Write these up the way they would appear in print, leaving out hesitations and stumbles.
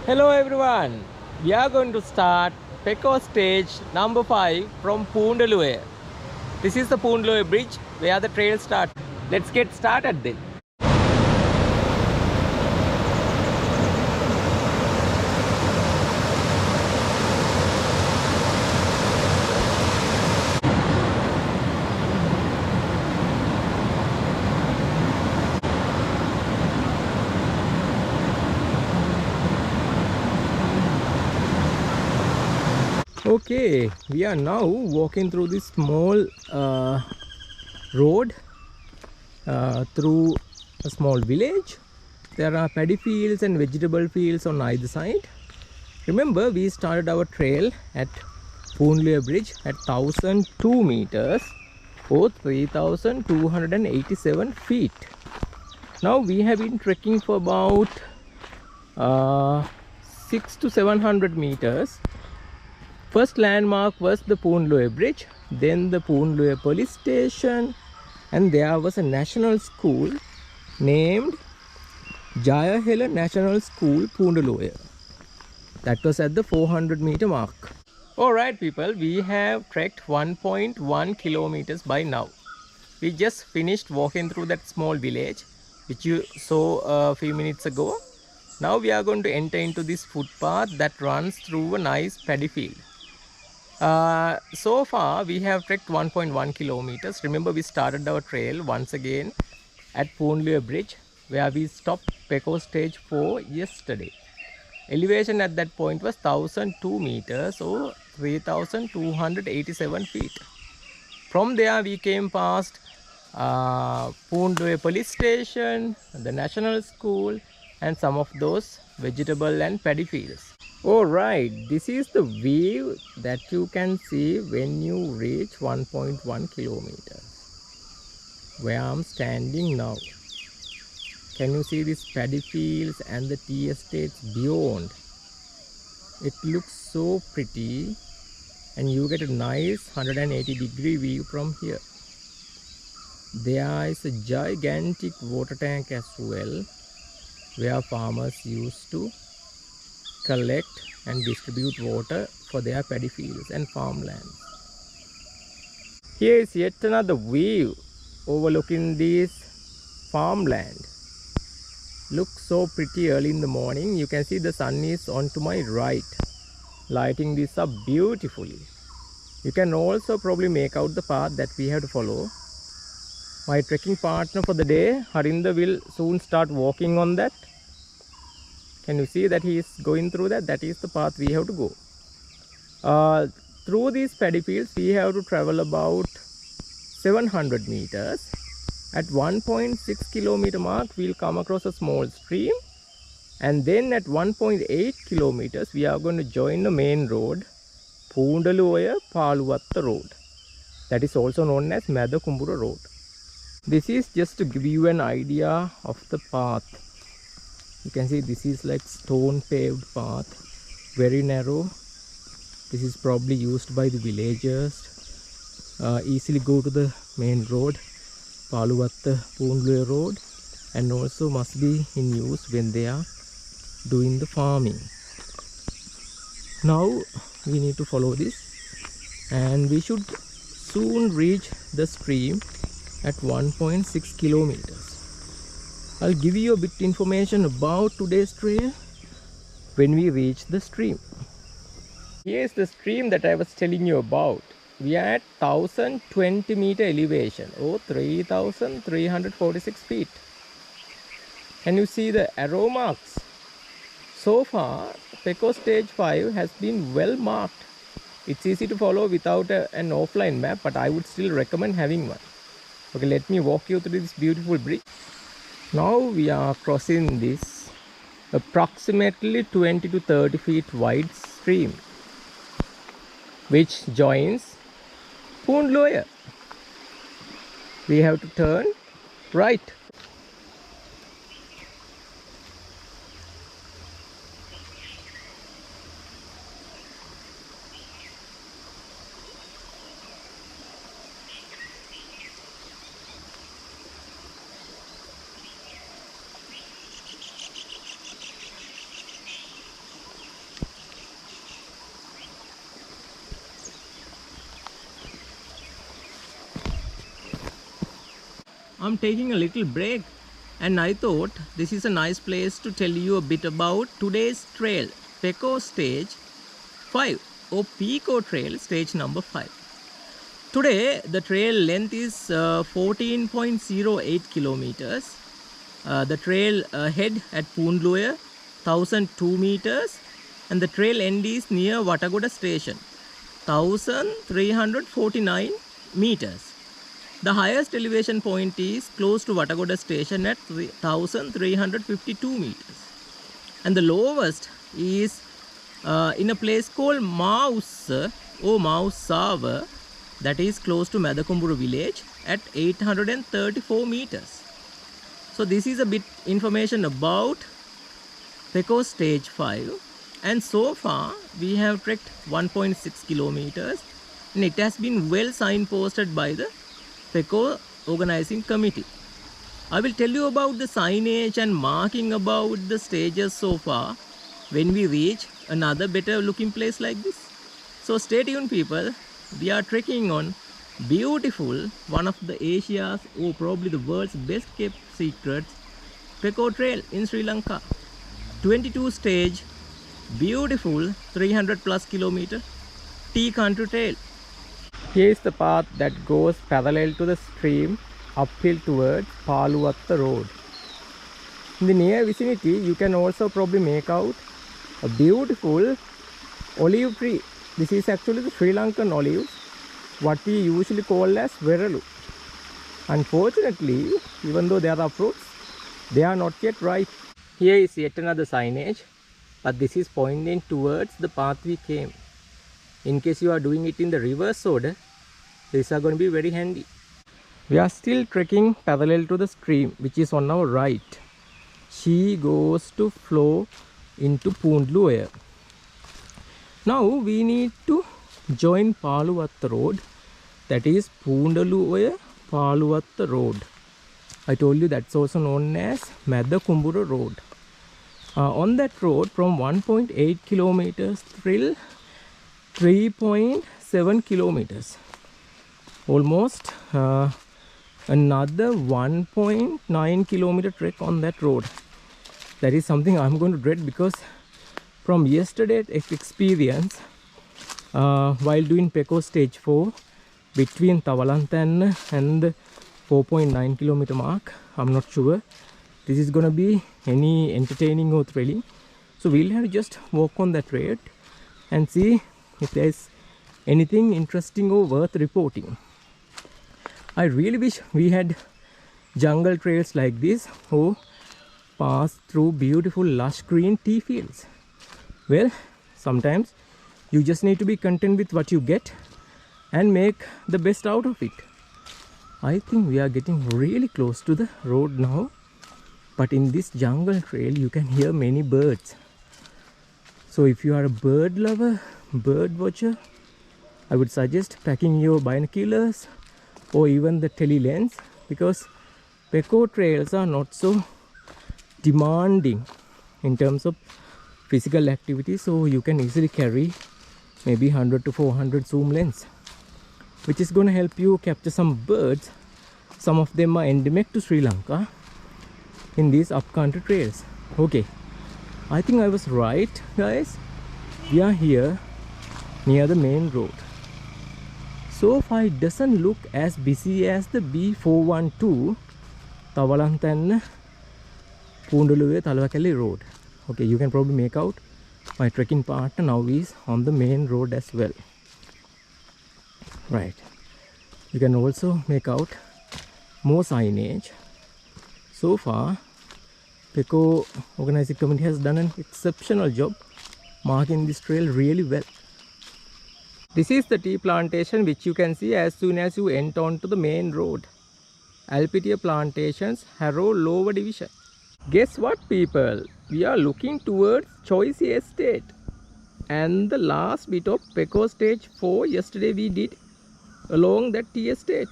Hello everyone, we are going to start Pekoe stage number 5 from Pundaluoya. This is the Pundaluoya bridge where the trail starts. Let's get started then. Okay, we are now walking through this small road through a small village. There are paddy fields and vegetable fields on either side. Remember, we started our trail at Pundaluoya bridge at 1002 meters or 3287 feet. Now we have been trekking for about 6 to 700 meters. First landmark was the Pundaluoya bridge, then the Pundaluoya police station, and there was a national school named Jayahela National School Pundaluoya. That was at the 400 meter mark. Alright people, we have trekked 1.1 kilometers by now. We just finished walking through that small village which you saw a few minutes ago. Now we are going to enter into this footpath that runs through a nice paddy field. So far we have trekked 1.1 kilometers. Remember, we started our trail once again at Pundaluoya bridge where we stopped Pekoe stage 4 yesterday. Elevation at that point was 1002 meters or 3287 feet. From there we came past Pundaluoya police station, the national school, and some of those vegetable and paddy fields. Alright, this is the view that you can see when you reach 1.1 kilometers. Where I'm standing now. Can you see these paddy fields and the tea estates beyond? It looks so pretty and you get a nice 180-degree view from here. There is a gigantic water tank as well where farmers used to collect and distribute water for their paddy fields and farmlands. Here is yet another view overlooking this farmland. Looks so pretty early in the morning. You can see the sun is on to my right, lighting this up beautifully. You can also probably make out the path that we have to follow. My trekking partner for the day, Harinda, will soon start walking on that. Can you see that he is going through that? That is the path we have to go. Through these paddy fields, we have to travel about 700 meters. At 1.6 kilometer mark, we'll come across a small stream. And then at 1.8 kilometers, we are going to join the main road, Pundaluoya Paluwatta Road. That is also known as Madakumbura Road. This is just to give you an idea of the path. You can see this is like stone paved path, very narrow. This is probably used by the villagers. Easily go to the main road, Paluwatta Pundaluoya Road, and also must be in use when they are doing the farming. Now we need to follow this and we should soon reach the stream at 1.6 kilometers. I'll give you a bit information about today's trail when we reach the stream. Here's the stream that I was telling you about. We are at 1020 meter elevation or 3346 feet. Can you see the arrow marks? So far, Pekoe stage 5 has been well marked. It's easy to follow without an offline map, but I would still recommend having one. Okay, let me walk you through this beautiful bridge. Now we are crossing this approximately 20 to 30 feet wide stream which joins Pundaluoya. We have to turn right. I'm taking a little break, and I thought this is a nice place to tell you a bit about today's trail, Pekoe Stage 5 or Pekoe Trail Stage number 5. Today the trail length is 14.08 kilometers. The trail head at Pundaluoya 1002 meters, and the trail end is near Watagoda station 1349 meters. The highest elevation point is close to Watagoda station at 1352 meters, and the lowest is in a place called Mausa or Mausava, that is close to Madakumburu village at 834 meters. So this is a bit information about Pekoe Stage 5, and so far we have trekked 1.6 kilometers, and it has been well signposted by the Pekoe organizing committee. I will tell you about the signage and marking about the stages so far when we reach another better looking place like this. So stay tuned, people. We are trekking on beautiful, one of the Asia's or probably the world's best kept secrets, Pekoe Trail in Sri Lanka. 22 stage, beautiful 300 plus kilometer tea country trail. Here is the path that goes parallel to the stream uphill towards Paluwatta road. In the near vicinity you can also probably make out a beautiful olive tree. This is actually the Sri Lankan olives, what we usually call as veralu. Unfortunately, even though there are fruits, they are not yet ripe. Here is yet another signage, but this is pointing towards the path we came. In case you are doing it in the reverse order, these are going to be very handy. We are still trekking parallel to the stream, which is on our right. She goes to flow into Pundaluoya. Now we need to join Paluwatta road, that is Pundaluoya Paluwatta road. I told you that's also known as Madakumburu road. On that road from 1.8 kilometers till 3.7 kilometers, almost another 1.9 kilometer trek on that road. That is something I'm going to dread, because from yesterday's experience while doing Pekoe Stage 4 between Lanka and the 4.9 kilometer mark, I'm not sure this is gonna be any entertaining or thrilling. So we'll have to just walk on that road and see if there's anything interesting or worth reporting. I really wish we had jungle trails like this or pass through beautiful lush green tea fields. Well, sometimes you just need to be content with what you get and make the best out of it. I think we are getting really close to the road now, but in this jungle trail you can hear many birds. So if you are a bird lover, bird watcher, I would suggest packing your binoculars or even the tele lens, because Pekoe trails are not so demanding in terms of physical activity, so you can easily carry maybe 100 to 400 zoom lens, which is going to help you capture some birds. Some of them are endemic to Sri Lanka in these upcountry trails. Okay, I think I was right, guys. We are here near the main road. So far it doesn't look as busy as the B412 Lanka Pundaluoya Talwakali road. Okay, you can probably make out my trekking partner now is on the main road as well. Right, you can also make out more signage. So far Pekoe organizing committee has done an exceptional job marking this trail really well. This is the tea plantation which you can see as soon as you enter onto the main road. Alpitia Plantations, Harrow Lower Division. Guess what, people? We are looking towards Choice Estate, and the last bit of Pekoe Stage 4 yesterday we did along that tea estate.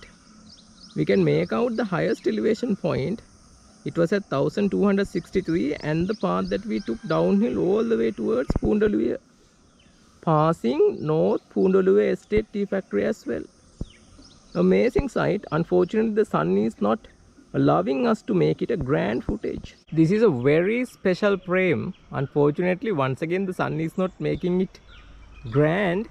We can make out the highest elevation point. It was at 1263, and the path that we took downhill all the way towards Pundaluoya, passing North Pundaluoya Estate Tea Factory as well. Amazing sight. Unfortunately the sun is not allowing us to make it a grand footage. This is a very special frame. Unfortunately, once again the sun is not making it grand.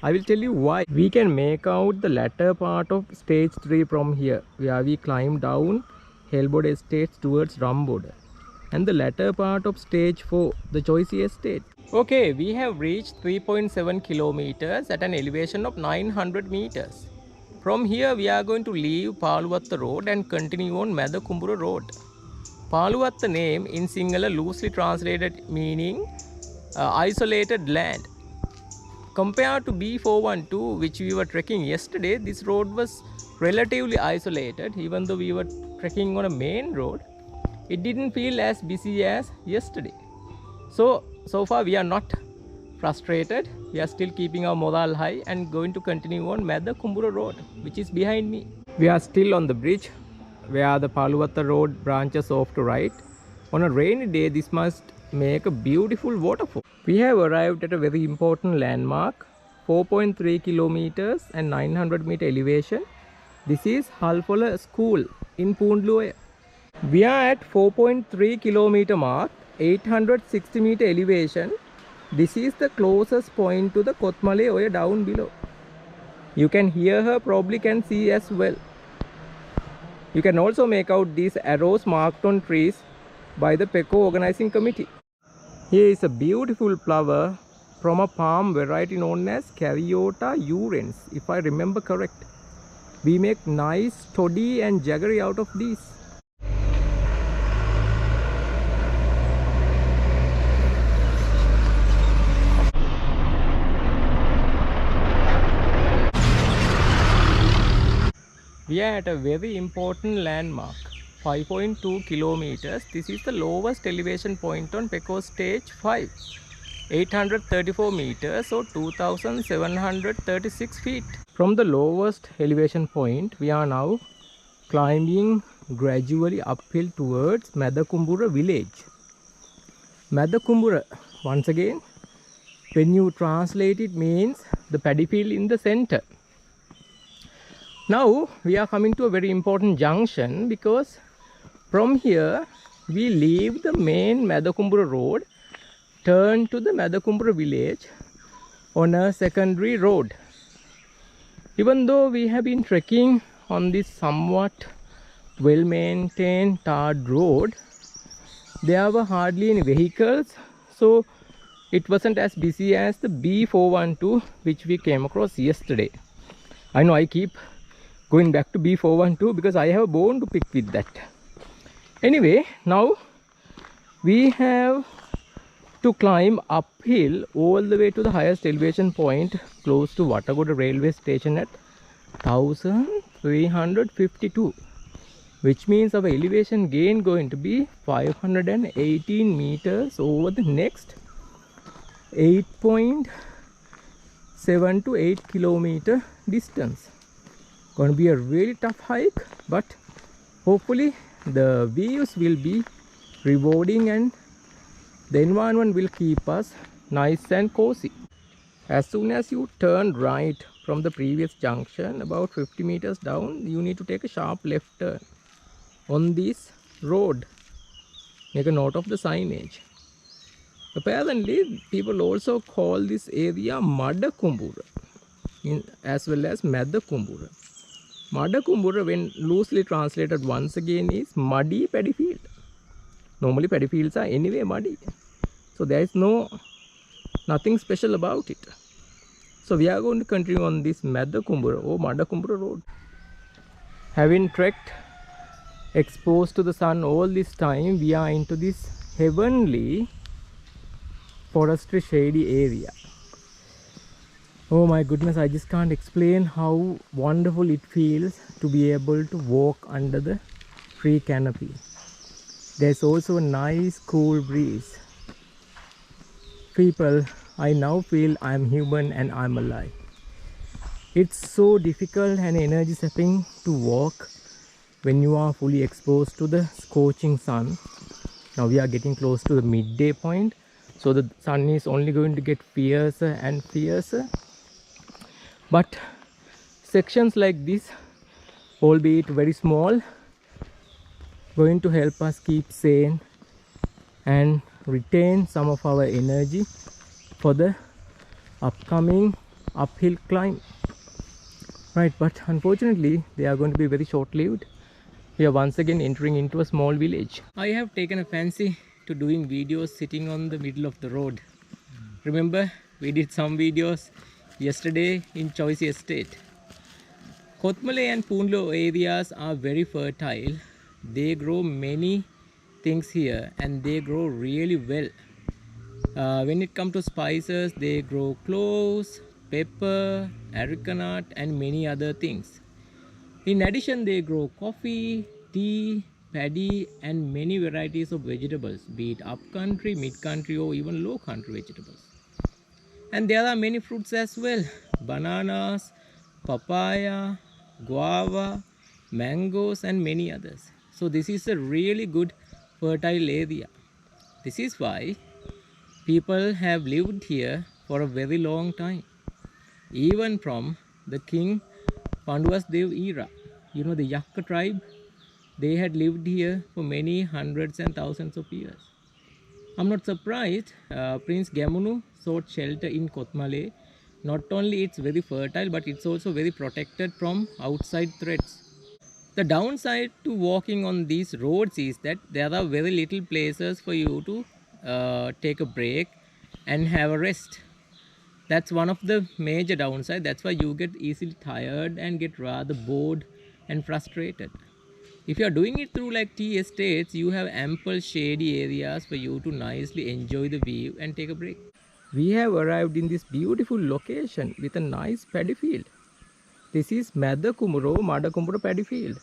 I will tell you why. We can make out the latter part of stage 3 from here, where we climb down Hellboda Estates towards Ramboda, and the latter part of stage 4, the Choisy Estate. Okay, we have reached 3.7 kilometers at an elevation of 900 meters. From here we are going to leave Paluwatta Road and continue on Madakumbura Road. Paluwatta name in Sinhala loosely translated meaning isolated land. Compared to B412, which we were trekking yesterday, this road was relatively isolated. Even though we were trekking on a main road, it didn't feel as busy as yesterday. So far we are not frustrated. We are still keeping our morale high and going to continue on Madakumbura Road, which is behind me. We are still on the bridge where the Paluwatta Road branches off to right. On a rainy day, this must make a beautiful waterfall. We have arrived at a very important landmark, 4.3 kilometers and 900 meter elevation. This is Halfola School in Pundaluoya. We are at 4.3 kilometer mark, 860 meter elevation. This is the closest point to the Kothmale Oya down below. You can hear her, probably can see as well. You can also make out these arrows marked on trees by the Pekoe organizing committee. Here is a beautiful flower from a palm variety known as Caviota urens, if I remember correct. We make nice toddy and jaggery out of these. We are at a very important landmark, 5.2 kilometers. This is the lowest elevation point on Pekoe stage 5, 834 meters or 2736 feet. From the lowest elevation point, we are now climbing gradually uphill towards Madakumbura village. Madakumbura, once again, when you translate it, means the paddy field in the center. Now we are coming to a very important junction, because from here we leave the main Madakumbura road, turn to the Madakumbura village on a secondary road. Even though we have been trekking on this somewhat well maintained tarred road, there were hardly any vehicles, so it wasn't as busy as the B412 which we came across yesterday. I know I keep going back to B412 because I have a bone to pick with that. Anyway, now we have to climb uphill all the way to the highest elevation point close to Watagoda railway station at 1352, which means our elevation gain going to be 518 meters over the next 8.7 to 8 kilometer distance. Going to be a really tough hike, but hopefully the views will be rewarding and the environment will keep us nice and cozy. As soon as you turn right from the previous junction, about 50 meters down, you need to take a sharp left turn on this road. Make a note of the signage. Apparently people also call this area Madakumbura as well as Madakumbura. Madakumbura, when loosely translated once again, is muddy paddy field. Normally paddy fields are anyway muddy, so there is nothing special about it. So we are going to continue on this Madakumbura or Madakumbura road. Having trekked exposed to the sun all this time, we are into this heavenly forestry shady area. Oh my goodness, I just can't explain how wonderful it feels to be able to walk under the tree canopy. There's also a nice cool breeze. People, I now feel I'm human and I'm alive. It's so difficult and energy sapping to walk when you are fully exposed to the scorching sun. Now we are getting close to the midday point, so the sun is only going to get fiercer and fiercer. But sections like this, albeit very small, going to help us keep sane and retain some of our energy for the upcoming uphill climb. Right, but unfortunately they are going to be very short-lived. We are once again entering into a small village. I have taken a fancy to doing videos sitting on the middle of the road. Remember, we did some videos yesterday in Choice Estate. Kothmale and Pundaluoya areas are very fertile. They grow many things here and they grow really well. When it comes to spices, they grow cloves, pepper, areca nut and many other things. In addition, they grow coffee, tea, paddy and many varieties of vegetables, be it upcountry, mid-country or even low-country vegetables. And there are many fruits as well: bananas, papaya, guava, mangoes and many others. So this is a really good fertile area. This is why people have lived here for a very long time. Even from the King Panduvasdev era, you know, the Yakka tribe, they had lived here for many hundreds and thousands of years. I'm not surprised Prince Gamunu sought shelter in Kothmale. Not only it's very fertile, but it's also very protected from outside threats. The downside to walking on these roads is that there are very little places for you to take a break and have a rest. That's one of the major downside. That's why you get easily tired and get rather bored and frustrated. If you are doing it through like tea estates, you have ample shady areas for you to nicely enjoy the view and take a break. We have arrived in this beautiful location with a nice paddy field. This is Madakumbura paddy field.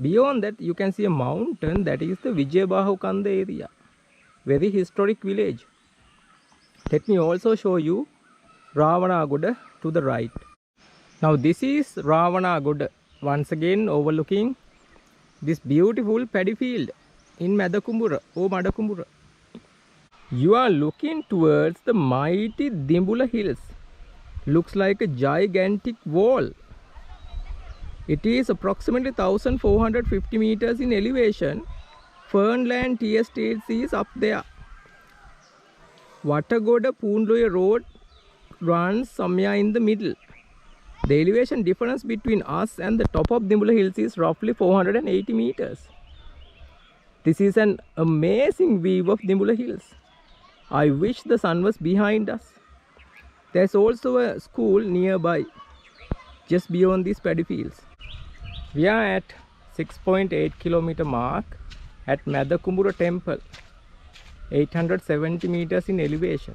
Beyond that, you can see a mountain, that is the Vijayabahu Kanda area. Very historic village. Let me also show you Watagoda to the right. Now this is Watagoda, once again overlooking this beautiful paddy field in Madakumbura. You are looking towards the mighty Dimbula Hills. Looks like a gigantic wall. It is approximately 1450 meters in elevation. Fernland Tea Estates is up there. Watagoda Pundaluoya road runs somewhere in the middle. The elevation difference between us and the top of Dimbula Hills is roughly 480 meters. This is an amazing view of Dimbula Hills. I wish the sun was behind us. There's also a school nearby, just beyond these paddy fields. We are at 6.8 kilometer mark at Madakumbura temple, 870 meters in elevation.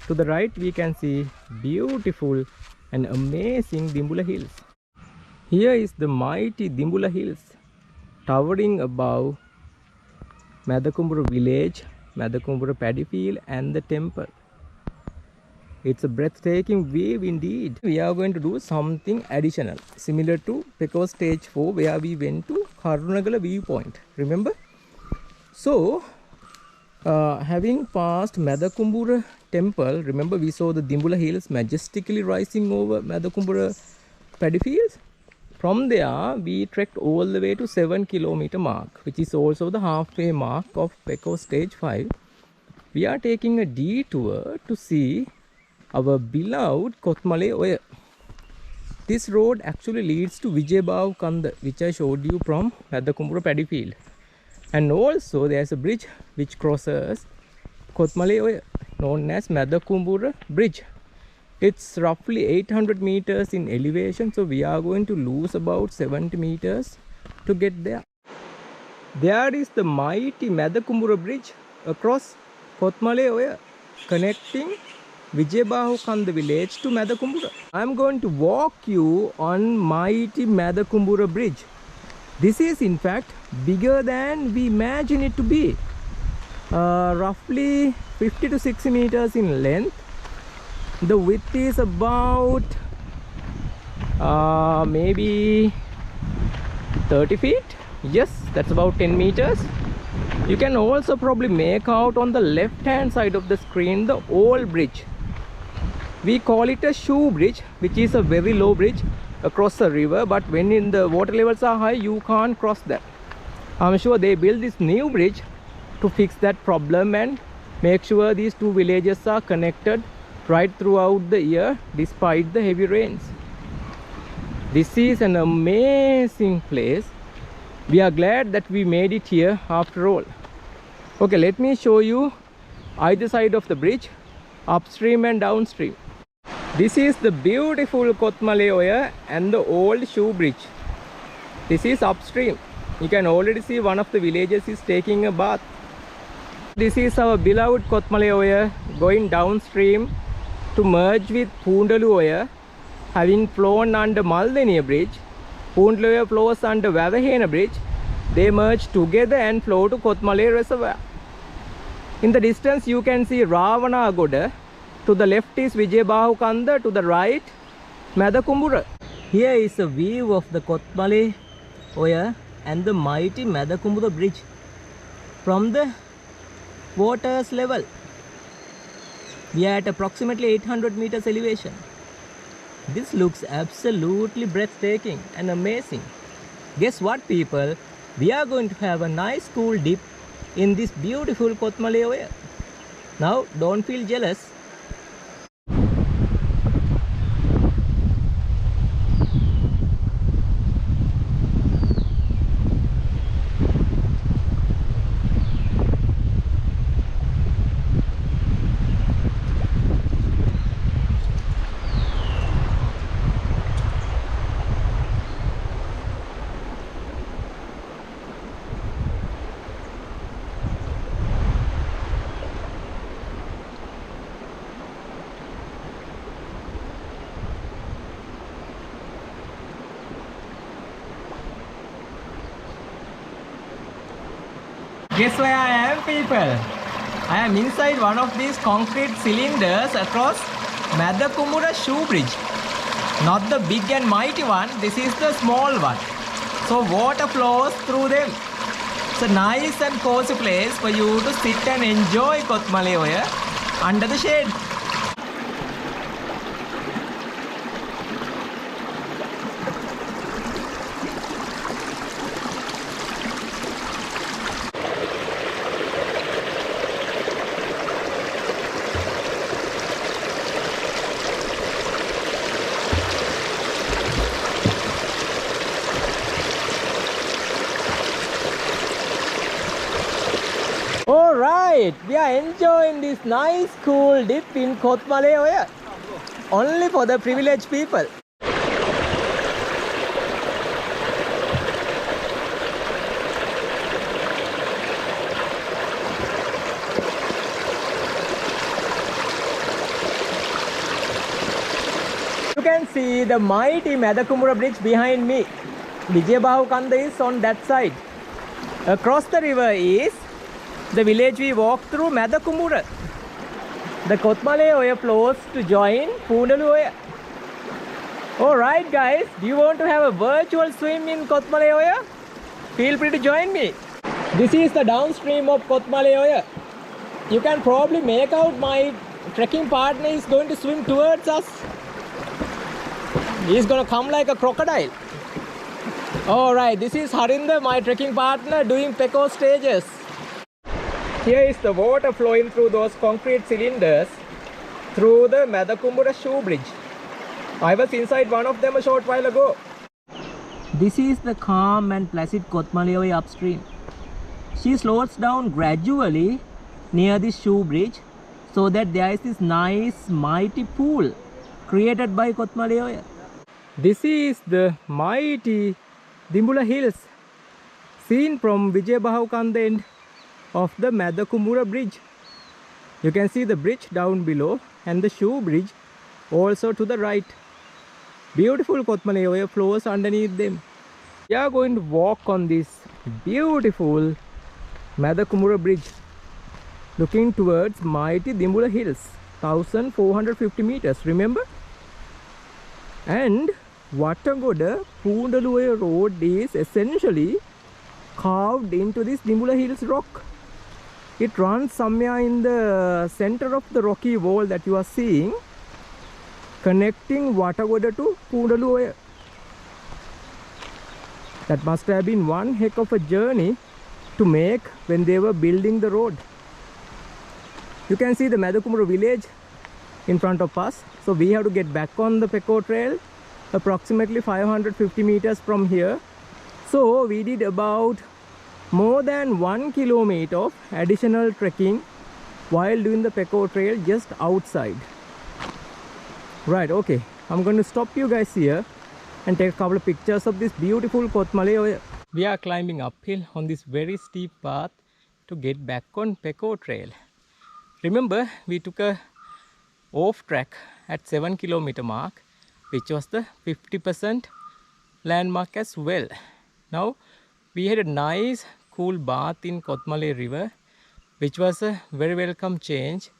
To the right we can see beautiful and amazing Dimbula Hills. Here is the mighty Dimbula Hills towering above Madakumbura village, Madakumbura paddy field and the temple. It's a breathtaking view indeed. We are going to do something additional, similar to Pekoe stage 4 where we went to Karunagala viewpoint, remember? So having passed Madakumbura temple, remember we saw the Dimbula Hills majestically rising over Madakumbura paddy fields. From there we trekked all the way to 7 kilometer mark, which is also the halfway mark of Pekoe stage 5. We are taking a detour to see our beloved Kothmale Oya. This road actually leads to Vijayabahu Kanda, which I showed you from Madakumbura paddy field. And also there's a bridge which crosses Kothmale Oya, known as Madakumbura Bridge. It's roughly 800 meters in elevation, so we are going to lose about 70 meters to get there. There is the mighty Madakumbura Bridge across Kothmale Oya, connecting Vijayabahu Kanda village to Madakumbura. I am going to walk you on mighty Madakumbura Bridge. This is in fact bigger than we imagine it to be. Roughly 50 to 60 meters in length. The width is about maybe 30 feet. Yes, that's about 10 meters. You can also probably make out on the left hand side of the screen the old bridge. We call it a shoe bridge, which is a very low bridge across the river, but when the water levels are high you can't cross that. I'm sure they built this new bridge to fix that problem and make sure these two villages are connected right throughout the year despite the heavy rains. This is an amazing place. We are glad that we made it here after all. Okay, let me show you either side of the bridge, upstream and downstream. This is the beautiful Kotmaleoya and the old shoe bridge. This is upstream. You can already see one of the villages is taking a bath. This is our beloved Kotmaleoya going downstream to merge with Pundaluoya, having flown under Maldeniya bridge. Pundaluoya flows under Watagoda bridge. They merge together and flow to Kotmale reservoir. In the distance you can see Watagoda. To the left is Vijayabahukanda, to the right Madakumbura. Here is a view of the Kotmaleoya and the mighty Madakumbura bridge from the water's level. We are at approximately 800 meters elevation. This looks absolutely breathtaking and amazing. Guess what, people? We are going to have a nice cool dip in this beautiful Kotmaleoya. Now don't feel jealous. Guess where I am, people? I am inside one of these concrete cylinders across Madakumbura shoe bridge. Not the big and mighty one, this is the small one. So water flows through them. It's a nice and cozy place for you to sit and enjoy Kotmaleoya under the shade. Alright, we are enjoying this nice cool dip in Kotmaleoya. Only for the privileged people. You can see the mighty Madakumbura bridge behind me. Vijayabahukanda is on that side. Across the river is the village we walked through, Madakumbura. The Kotmaleoya flows to join Pundaluoya. Alright guys, do you want to have a virtual swim in Kotmaleoya? Feel free to join me. This is the downstream of Kotmaleoya. You can probably make out my trekking partner is going to swim towards us. He's going to come like a crocodile. Alright, this is Harinder, my trekking partner, doing Pekoe stages. Here is the water flowing through those concrete cylinders through the Madakumbura shoe bridge. I was inside one of them a short while ago. This is the calm and placid Kotmaleoya upstream. She slows down gradually near this shoe bridge so that there is this nice mighty pool created by Kotmaleoya. This is the mighty Dimbula Hills seen from Vijayabahukanda end of the Madakumbura bridge. You can see the bridge down below and the shoe bridge also to the right. Beautiful Kotmaleoya flows underneath them. We are going to walk on this beautiful Madakumbura bridge looking towards mighty Dimbula Hills, 1450 meters, remember? And Watagoda Pundaluoya road is essentially carved into this Dimbula Hills rock. It runs somewhere in the center of the rocky wall that you are seeing, connecting Watagoda to Pundaluoya. That must have been one heck of a journey to make when they were building the road. You can see the Watagoda village in front of us. So we have to get back on the Pekoe Trail approximately 550 meters from here. So we did about more than 1 kilometer of additional trekking while doing the Pekoe Trail just outside. Right, okay, I'm going to stop you guys here and take a couple of pictures of this beautiful Pundaluoya. We are climbing uphill on this very steep path to get back on Pekoe Trail. Remember, we took a off track at 7 kilometer mark, which was the 50% landmark as well. Now we had a nice cool bath in Hatton river, which was a very welcome change,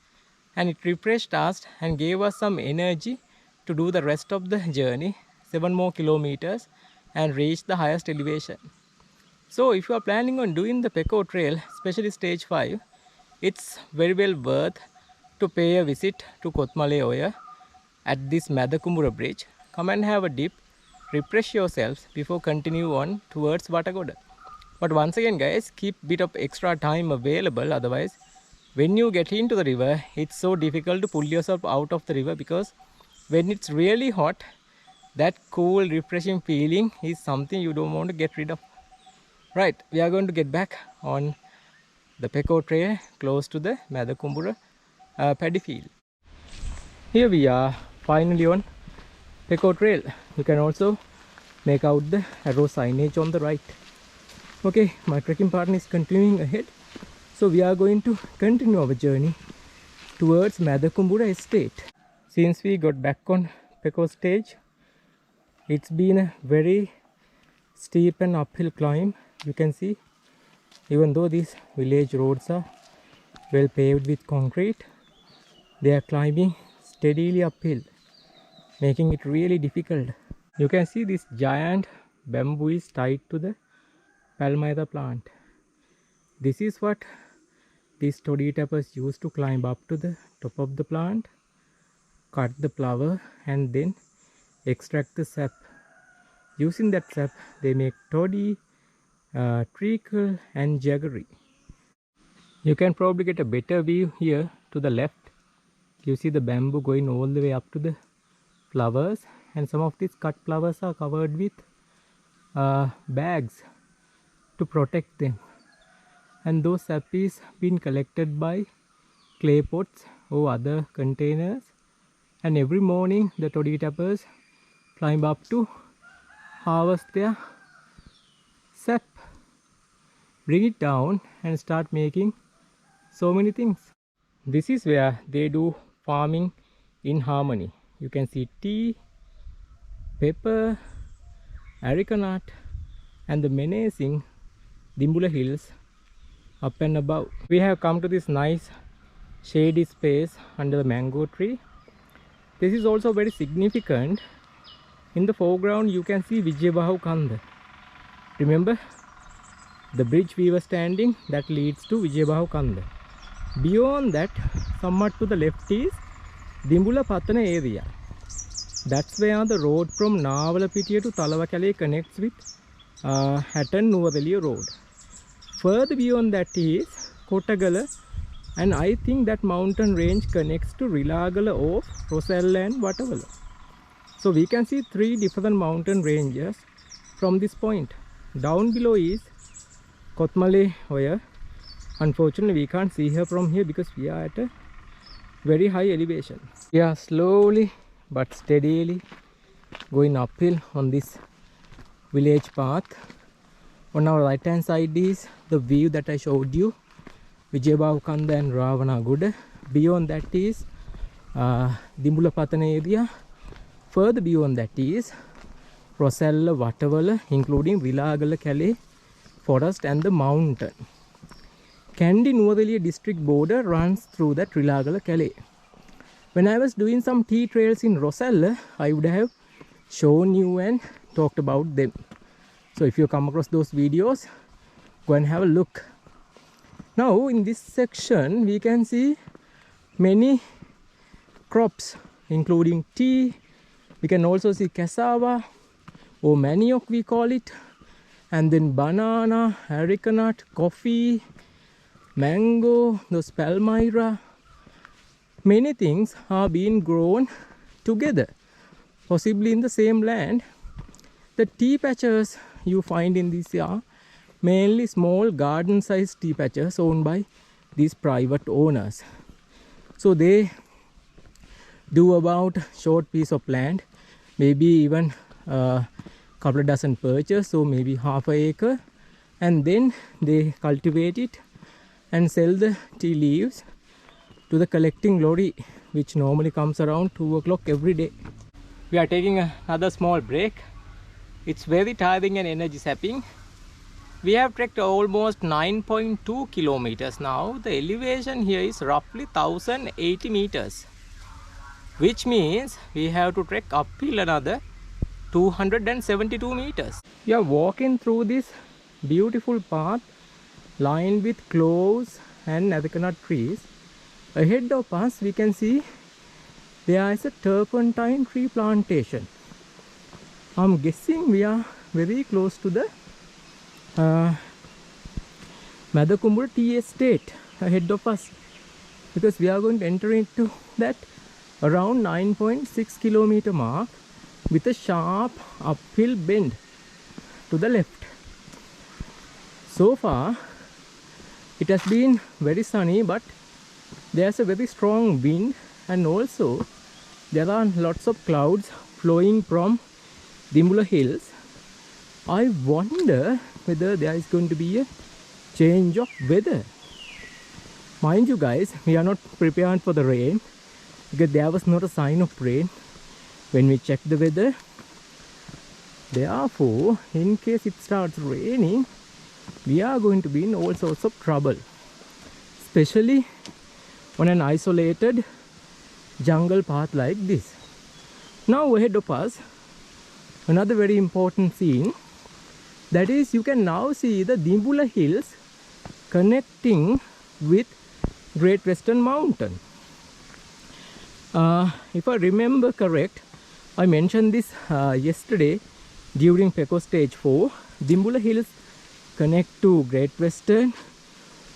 and it refreshed us and gave us some energy to do the rest of the journey, 7 more kilometers, and reach the highest elevation. So if you are planning on doing the Pekoe Trail, especially stage 5, it's very well worth to pay a visit to Pundaluoya at this Watagoda bridge. Come and have a dip, refresh yourselves before continue on towards Watagoda. But once again guys, keep bit of extra time available, otherwise when you get into the river, it's so difficult to pull yourself out of the river, because when it's really hot, that cool refreshing feeling is something you don't want to get rid of. Right, we are going to get back on the Pekoe Trail close to the Watagoda paddy field. Here we are finally on Pekoe Trail. You can also make out the arrow signage on the right. Okay, my trekking partner is continuing ahead, so we are going to continue our journey towards Watagoda estate. Since we got back on Pekoe stage, it's been a very steep and uphill climb. You can see, even though these village roads are well paved with concrete, they are climbing steadily uphill, making it really difficult. You can see this giant bamboo is tied to the palmaitha plant. This is what these toddy tappers use to climb up to the top of the plant, cut the flower, and then extract the sap. Using that sap, they make toddy, treacle, and jaggery. You can probably get a better view here to the left. You see the bamboo going all the way up to the flowers, and some of these cut flowers are covered with bags to protect them, and those sap is been collected by clay pots or other containers, and every morning the toddy tappers climb up to harvest their sap, bring it down, and start making so many things. This is where they do farming in harmony. You can see tea, pepper, areca nut, and the menacing Dimbula hills up and above. We have come to this nice shady space under the mango tree. This is also very significant. In the foreground you can see Kandy. Remember the bridge we were standing, that leads to Kandy. Beyond that, somewhat to the left, is Hatton area. That's where the road from Nuwara Eliya to Talawakale connects with Hatton and Ella road. Further beyond that is Kotagala, and I think that mountain range connects to Rilagala of Rosella and Watagoda. So we can see 3 different mountain ranges from this point. Down below is Pundaluoya. Unfortunately we can't see her from here because we are at a very high elevation. We are slowly but steadily going uphill on this village path. On our right hand side is the view that I showed you, Kandy and Watagoda. Beyond that is Hatton area. Further beyond that is Rosella, Watagoda, including Rilagala Kale forest and the mountain. Kandy Nuwara Eliya district border runs through that Rilagala Kale. When I was doing some tea trails in Rosella, I would have shown you and talked about them. So if you come across those videos, go and have a look. Now in this section we can see many crops including tea. We can also see cassava or manioc we call it. and then banana, areca nut, coffee, mango, those palmyra. Many things are being grown together, possibly in the same land. The tea patches you find in this are mainly small garden-sized tea patches owned by these private owners. So they do about short piece of land, maybe even a couple of dozen perches, so maybe half an acre, and then they cultivate it and sell the tea leaves to the collecting lorry, which normally comes around 2 o'clock every day. We are taking another small break. It's very tiring and energy sapping. We have trekked almost 9.2 kilometers now. The elevation here is roughly 1080 meters, which means we have to trek uphill another 272 meters. We are walking through this beautiful path lined with cloves and areca nut trees. Ahead of us we can see there is a turpentine tree plantation. I'm guessing we are very close to the Watagoda tea estate ahead of us, because we are going to enter into that around 9.6 kilometer mark with a sharp uphill bend to the left. So far it has been very sunny, but there's a very strong wind, and also there are lots of clouds flowing from Dimbula Hills. I wonder whether there is going to be a change of weather. Mind you guys, we are not prepared for the rain, because there was not a sign of rain when we checked the weather. Therefore, in case it starts raining, we are going to be in all sorts of trouble, especially on an isolated jungle path like this. Now ahead of us, another very important scene, that is, you can now see the Dimbula Hills connecting with Great Western Mountain. If I remember correct, I mentioned this yesterday during Pekoe Stage 4. Dimbula Hills connect to Great Western,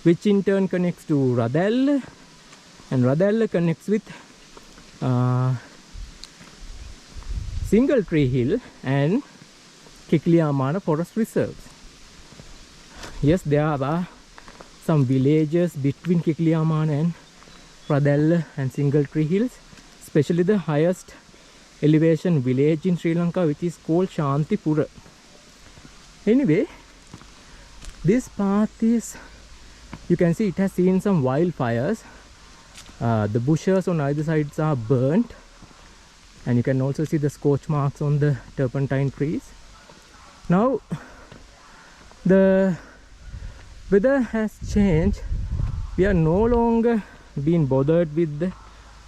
which in turn connects to Radella, and Radella connects with Single Tree Hill and Kikliyamana forest reserves. Yes, there are some villages between Kikliyamana and Radella and Single Tree Hills, especially the highest elevation village in Sri Lanka, which is called Shantipura. Anyway, this path is, you can see it has seen some wildfires. The bushes on either sides are burnt, and you can also see the scorch marks on the turpentine trees. Now the weather has changed. We are no longer being bothered with the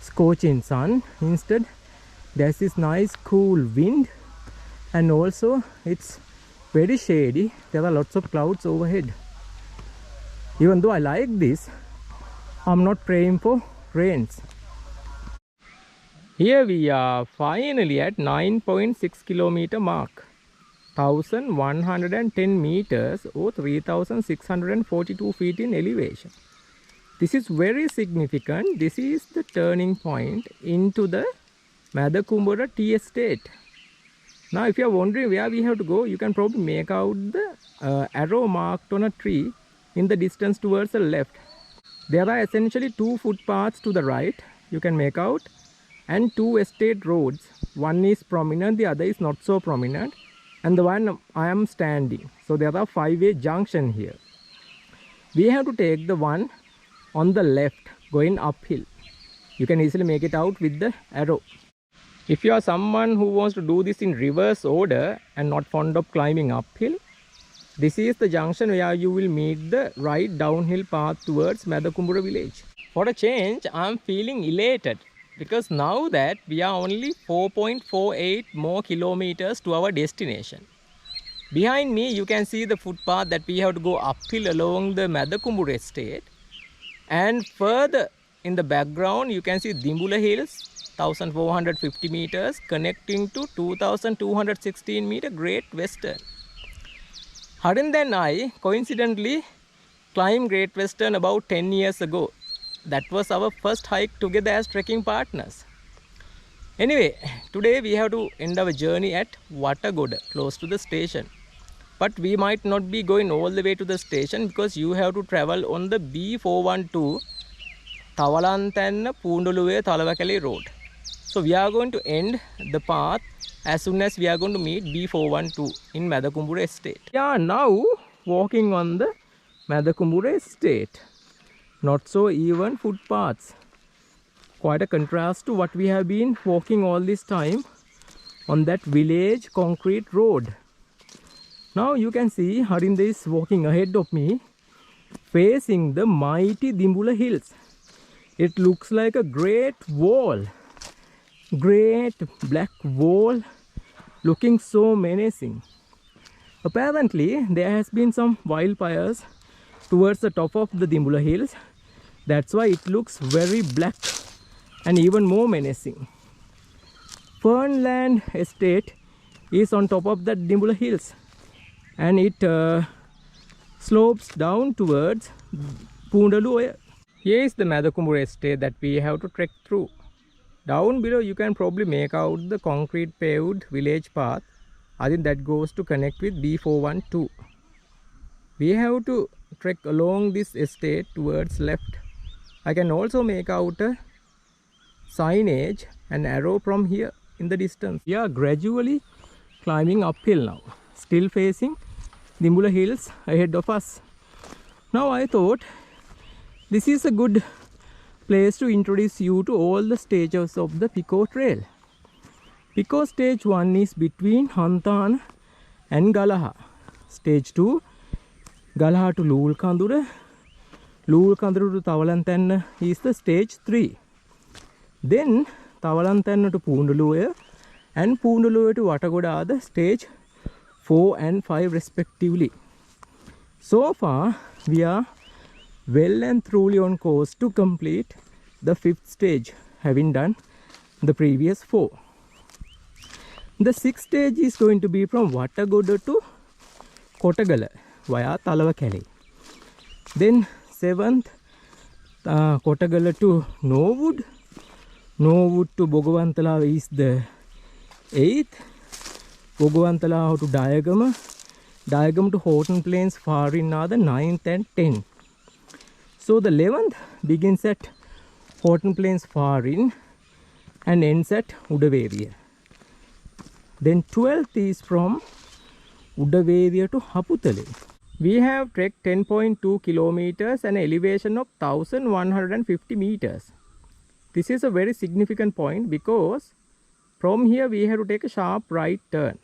scorching sun. Instead, there's this nice cool wind, and also it's very shady. There are lots of clouds overhead. Even though I like this, I'm not praying for rains. Here we are finally at 9.6 kilometer mark, 1110 meters or 3642 feet in elevation. This is very significant. This is the turning point into the Watagoda tea estate. Now if you are wondering where we have to go, you can probably make out the arrow marked on a tree in the distance towards the left. There are essentially two footpaths to the right you can make out, and two estate roads. One is prominent, the other is not so prominent, and the one I am standing. So there are five-way junction here. We have to take the one on the left going uphill. You can easily make it out with the arrow. If you are someone who wants to do this in reverse order and not fond of climbing uphill, this is the junction where you will meet the right downhill path towards Watagoda village. For a change, I am feeling elated, because now that we are only 4.48 more kilometers to our destination. Behind me you can see the footpath that we have to go uphill along the Watagoda estate, and further in the background you can see Dimbula Hills, 1450 meters connecting to 2216 meter Great Western. Hatton and I coincidentally climbed Great Western about 10 years ago. That was our first hike together as trekking partners. Anyway, today we have to end our journey at Watagoda, close to the station. But we might not be going all the way to the station because you have to travel on the B412 Lanka and Pundaluoya Talawakale road. So we are going to end the path as soon as we are going to meet B412 in Watagoda estate. We are now walking on the Watagoda estate. Not so even footpaths. Quite a contrast to what we have been walking all this time on that village concrete road. Now you can see Harinda is walking ahead of me, facing the mighty Dimbula hills. It looks like a great wall. Great black wall, looking so menacing. Apparently there has been some wildfires towards the top of the Dimbula hills. That's why it looks very black and even more menacing. Fernland estate is on top of that Dimbula hills, and it slopes down towards Pundaluoya. Here is the Watagoda estate that we have to trek through. Down below you can probably make out the concrete paved village path. I think that goes to connect with B412. We have to trek along this estate towards left. I can also make out a signage, an arrow from here in the distance. We are gradually climbing uphill now, still facing Dimbula hills ahead of us. Now I thought this is a good place to introduce you to all the stages of the Pekoe Trail. Pekoe stage 1 is between Hatton and Ella. Stage 2, Ella to Lanka, Lanka to Lanka is the stage 3. Then Lanka to Pundaluoya and Pundaluoya to Watagoda are the stage 4 and 5 respectively. So far we are well and truly on course to complete the 5th stage, having done the previous 4. The 6th stage is going to be from Watagoda to Kotagala via Talawakale. Then 7th, Kotagala to Norwood. Norwood to Bogavantala is the 8th. Bogavantala to Diagram. Diagram to Hatton Plains Farin are the 9th and 10th. So the 11th begins at Hatton Plains Farin and ends at Udaveriya. Then 12th is from Udaveriya to Haputale. We have trekked 10.2 kilometers and elevation of 1150 meters. This is a very significant point because from here we have to take a sharp right turn.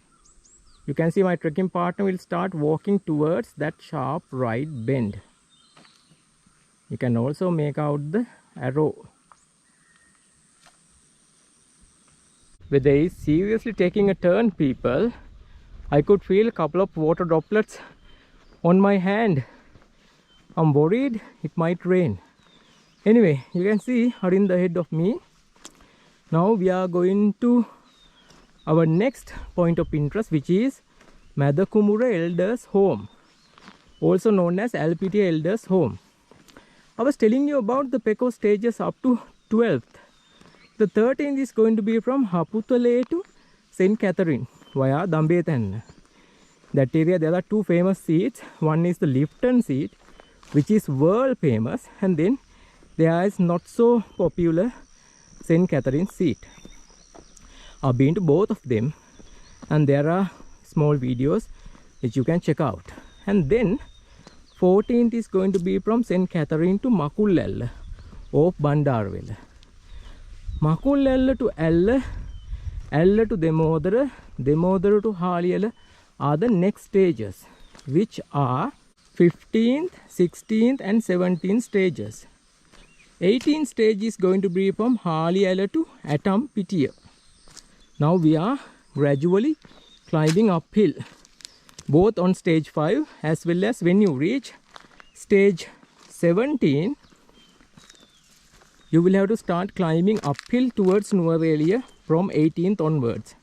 You can see my trekking partner will start walking towards that sharp right bend. You can also make out the arrow. Weather is seriously taking a turn, people. I could feel a couple of water droplets on my hand. I'm worried it might rain. Anyway, you can see Harinda ahead of me. Now we are going to our next point of interest, which is Watagoda Elders Home, also known as LPT Elders Home. I was telling you about the Pekoe stages up to 12th. The 13th is going to be from Haputale to St. Catherine via Dambetan. That area there are two famous seats. One is the Lifton seat, which is world famous, and then there is not so popular St. Catherine seat. I've been to both of them, and there are small videos which you can check out. And then 14th is going to be from St. Catherine to Ella of Bandarwell. Ella to Ella, Ella to Demodara, Demodara to Haliela are the next stages, which are 15th, 16th and 17th stages. 18th stage is going to be from Haliela to Atampitia. Now we are gradually climbing uphill, both on stage 5 as well as when you reach stage 17, you will have to start climbing uphill towards Nuwara Eliya from 18th onwards.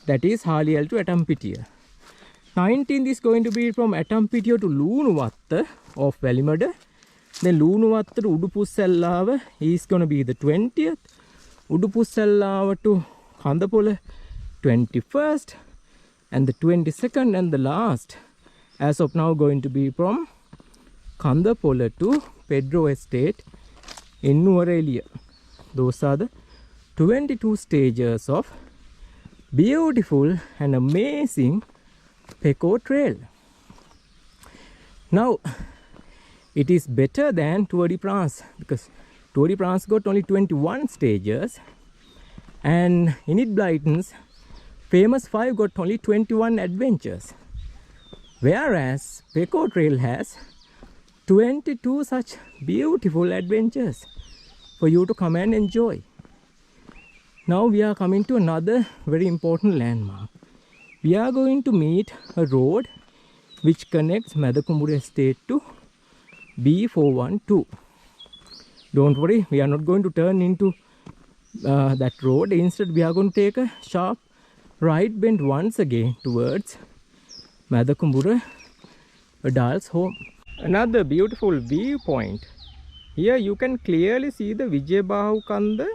That is Haliela to Atampitia. 19th is going to be from Atampitiya to Lunuwatta of Välimäda. Then Lunuwatta to Udupussellava is going to be the 20th. Udupussellava to Kandapola 21st. And the 22nd and the last, as of now, going to be from Kandapola to Pedro Estate in Nuwara Eliya. Those are the 22 stages of beautiful and amazing Pekoe Trail. Now, it is better than Tour de France because Tour de France got only 21 stages and Enid Blyton's famous 5 got only 21 adventures. Whereas Pekoe Trail has 22 such beautiful adventures for you to come and enjoy. Now we are coming to another very important landmark. We are going to meet a road which connects Madakumbura Estate to B412. Don't worry, we are not going to turn into that road. Instead, we are going to take a sharp right bend once again towards Madakumbura Adults Home. Another beautiful viewpoint. Here you can clearly see the Vijayabahu Kanda,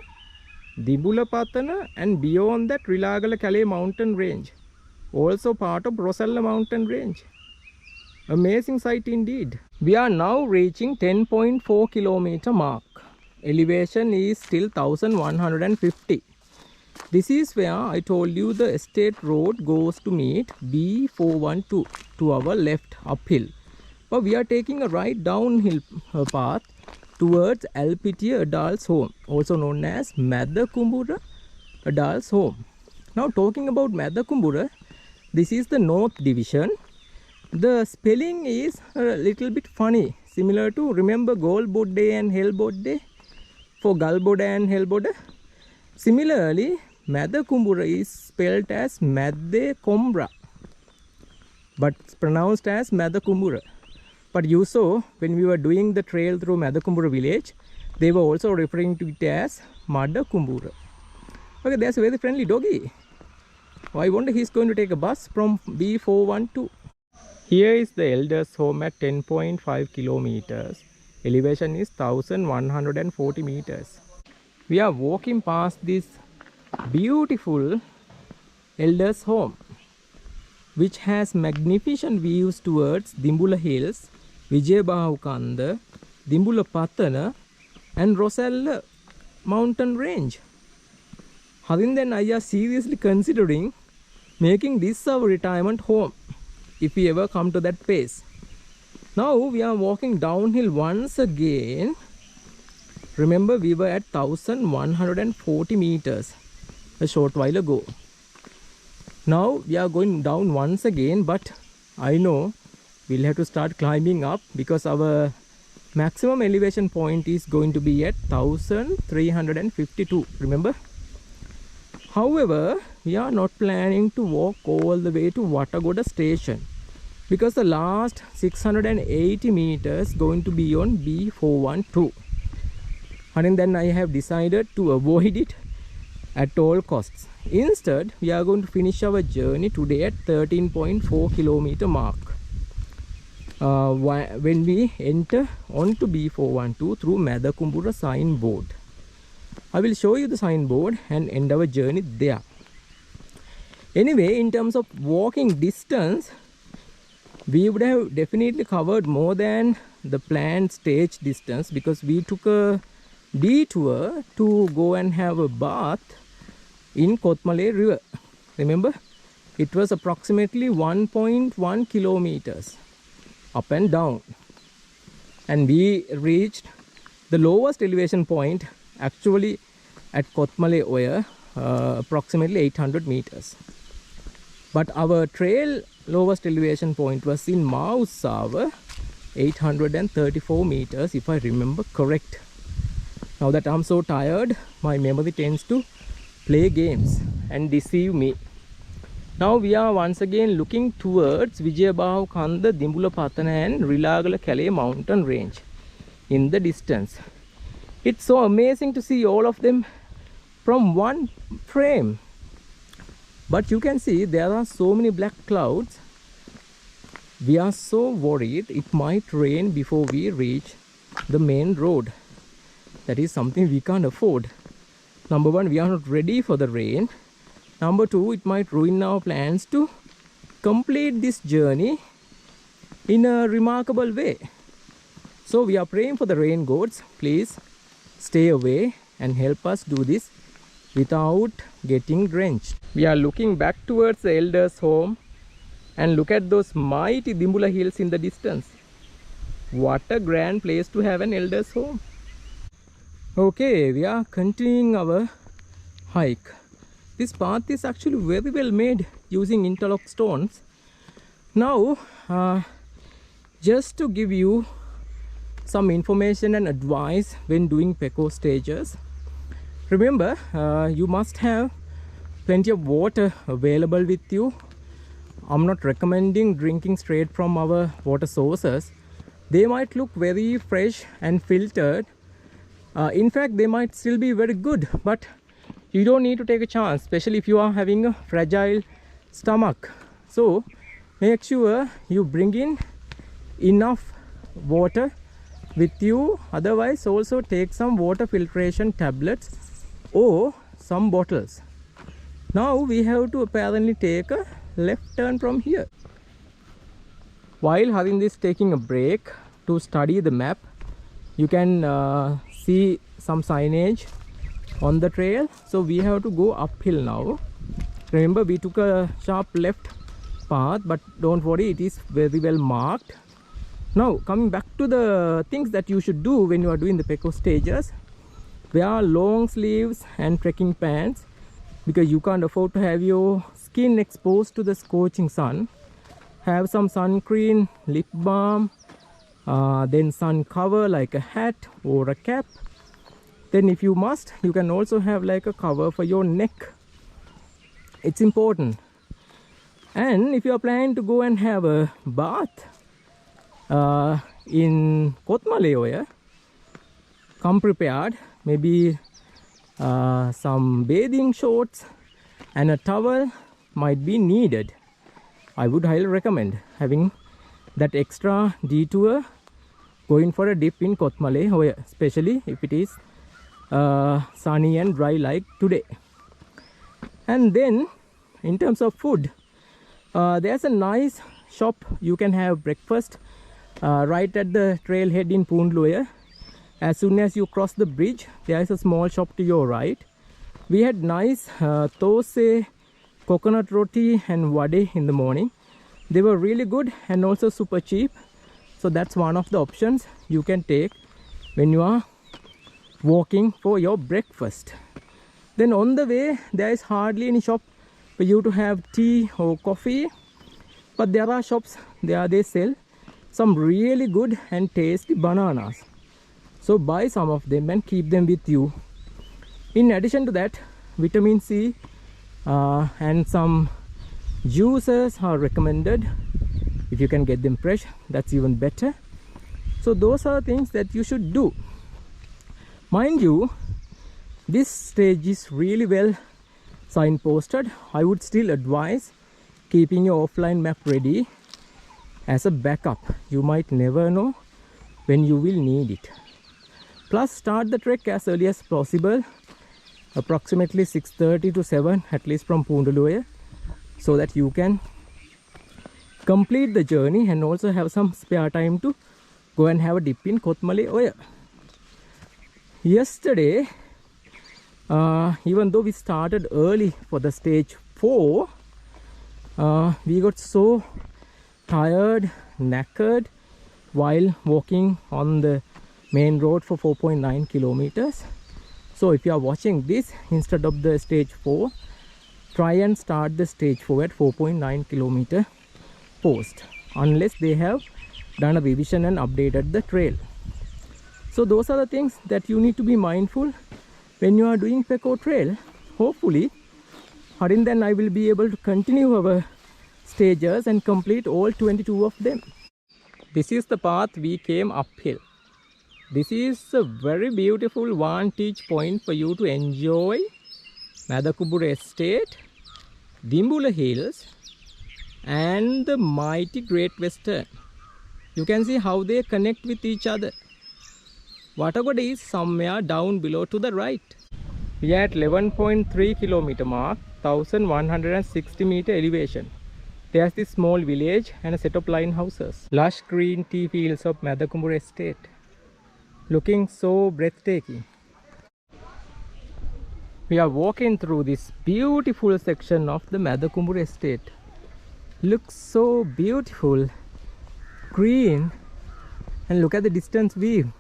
Dibula Patana, and beyond that Rilagala Kale mountain range. Also part of Rosella mountain range. Amazing sight indeed. We are now reaching 10.4 kilometer mark. Elevation is still 1150. This is where I told you the estate road goes to meet B412 to our left uphill. But we are taking a right downhill path towards Alpitiya Adults Home, also known as Madakumbura Adults Home. Now talking about Madakumbura, this is the North Division. The spelling is a little bit funny, similar to, remember Golbodde and Helbodde for Galboda and Helboda? Similarly, Madakumbura is spelled as Madde Kombra, but pronounced as Madakumbura. But you saw when we were doing the trail through Madakumbura village, they were also referring to it as Madakumbura. Okay, there's a very friendly doggy. I wonder he's going to take a bus from B412. Here is the elders' home at 10.5 kilometers. Elevation is 1140 meters. We are walking past this beautiful elders' home, which has magnificent views towards Dimbula Hills, Vijayabahu Kanda, Dimbula Patana, and Rosella mountain range. Hadin then I are seriously considering making this our retirement home if we ever come to that place. Now we are walking downhill once again. Remember, we were at 1140 meters a short while ago. Now we are going down once again, but I know we'll have to start climbing up because our maximum elevation point is going to be at 1352. Remember? However, we are not planning to walk all the way to Watagoda station because the last 680 meters going to be on B412. And then I have decided to avoid it at all costs. Instead, we are going to finish our journey today at 13.4 kilometer mark when we enter onto B412 through Madakumbura signboard. I will show you the signboard and end our journey there. Anyway, in terms of walking distance, we would have definitely covered more than the planned stage distance because we took a detour to go and have a bath in Kothmale river. Remember, it was approximately 1.1 kilometers up and down, and we reached the lowest elevation point actually at Kothmale approximately 800 meters. But our trail lowest elevation point was in Mausawa, 834 meters if I remember correct. Now that I'm so tired, my memory tends to play games and deceive me. Now we are once again looking towards Vijayabahu Kanda, Dimbula Patana and Rilagala Kale mountain range in the distance. It's so amazing to see all of them from one frame. But you can see there are so many black clouds We are so worried it might rain before we reach the main road. That is something we can't afford. Number one, we are not ready for the rain. Number two, it might ruin our plans to complete this journey in a remarkable way. So we are praying for the rain gods. Please stay away and help us do this without getting drenched. We are looking back towards the elders' home and look at those mighty Dimbula hills in the distance. What a grand place to have an elders' home. Okay, we are continuing our hike. This path is actually very well made using interlock stones. Now, just to give you some information and advice when doing Pekoe stages. Remember, you must have plenty of water available with you. I'm not recommending drinking straight from our water sources. They might look very fresh and filtered. In fact, they might still be very good, but you don't need to take a chance, especially if you are having a fragile stomach. So make sure you bring in enough water with you. Otherwise, also take some water filtration tablets or some bottles. Now we have to apparently take a left turn from here. While Harind is taking a break to study the map, you can see some signage on the trail. So we have to go uphill now. Remember, we took a sharp left path, but don't worry, it is very well marked. Now coming back to the things that you should do when you are doing the Pekoe stages. Wear long sleeves and trekking pants because you can't afford to have your skin exposed to the scorching sun. Have some sun cream, lip balm, then sun cover like a hat or a cap. Then if you must, you can also have like a cover for your neck. It's important. And if you are planning to go and have a bath in Kotmaleoya, come prepared. Maybe some bathing shorts and a towel might be needed. I would highly recommend having that extra detour going for a dip in Kotmaleoya, especially if it is sunny and dry like today. And then in terms of food, there's a nice shop you can have breakfast right at the trailhead in Pundaluoya. As soon as you cross the bridge, there is a small shop to your right. We had nice thosai, coconut roti and vade in the morning. They were really good and also super cheap. So that's one of the options you can take when you are walking for your breakfast. Then on the way, there is hardly any shop for you to have tea or coffee. But there are shops, they sell some really good and tasty bananas. So buy some of them and keep them with you. In addition to that, vitamin C and some juices are recommended. If you can get them fresh, that's even better. So those are things that you should do. Mind you, this stage is really well signposted. I would still advise keeping your offline map ready as a backup. You might never know when you will need it. Plus, start the trek as early as possible, approximately 6:30 to 7, at least from Pundaluoya, so that you can complete the journey and also have some spare time to go and have a dip in Kotmaleoya. Yesterday, even though we started early for the stage 4, we got so tired, knackered while walking on the main road for 4.9 kilometers. So if you are watching this instead of the stage 4, try and start the stage 4 at 4.9 kilometer post, unless they have done a revision and updated the trail. So those are the things that you need to be mindful when you are doing Pekoe Trail. Hopefully, Harind and I will be able to continue our stages and complete all 22 of them. This is the path we came uphill. This is a very beautiful vantage point for you to enjoy Madakubura Estate, Dimbula Hills and the mighty Great Western. You can see how they connect with each other. Watagoda is somewhere down below to the right. We are at 11.3 kilometer mark, 1160 meter elevation. There's this small village and a set of line houses. Lush green tea fields of Watagoda estate. Looking so breathtaking. We are walking through this beautiful section of the Watagoda estate. Looks so beautiful, green, and look at the distance view.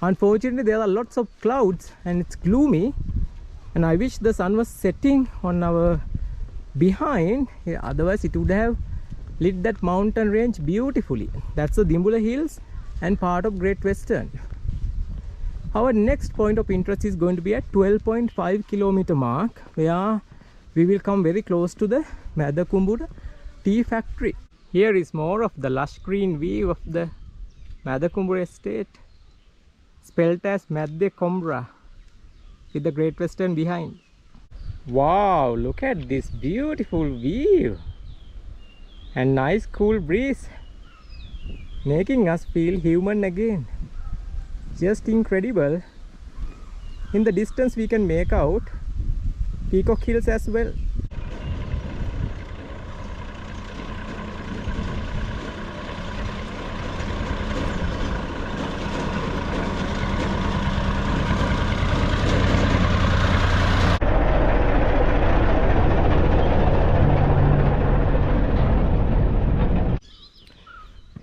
Unfortunately, there are lots of clouds and it's gloomy, and I wish the sun was setting on our behind. Otherwise it would have lit that mountain range beautifully. That's the Dimbula Hills and part of Great Western. Our next point of interest is going to be at 12.5 kilometer mark, where we will come very close to the Watagoda Tea Factory. Here is more of the lush green view of the Watagoda estate, spelled as Watagoda with the Great Western behind. Wow, look at this beautiful view and nice cool breeze, making us feel human again. Just incredible. In the distance we can make out Peacock Hills as well.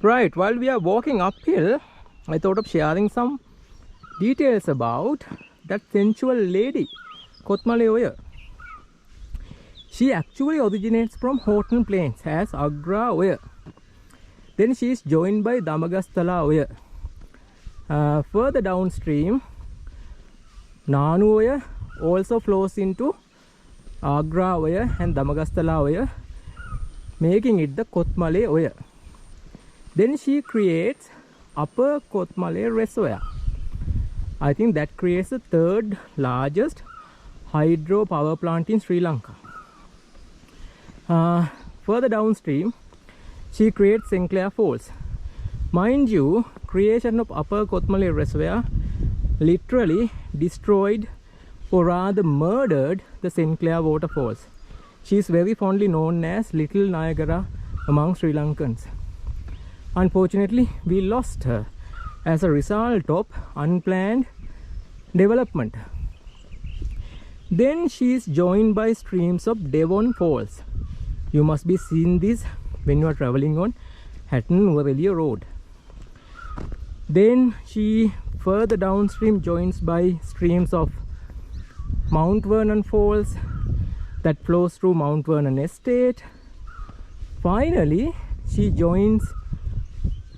Right, while we are walking uphill, I thought of sharing some details about that sensual lady, Kothmale. She actually originates from Hatton Plains as Agra Oya. Then she is joined by Damagasthala Oya. Further downstream, Nanu Oya also flows into Agra Oya and Damagasthala Oya, making it the Kothmale Oya. Then she creates Upper Kothmale Reservoir. I think that creates the third largest hydro power plant in Sri Lanka. Further downstream, she creates St. Clair Falls. Mind you, creation of Upper Kothmale Reservoir literally destroyed, or rather murdered, the St. Clair waterfalls. She is very fondly known as Little Niagara among Sri Lankans. Unfortunately, we lost her as a result of unplanned development. Then she is joined by streams of Devon Falls. You must be seeing this when you are traveling on Hatton and Ella road. Then she further downstream joins by streams of Mount Vernon Falls that flows through Mount Vernon Estate. Finally, she joins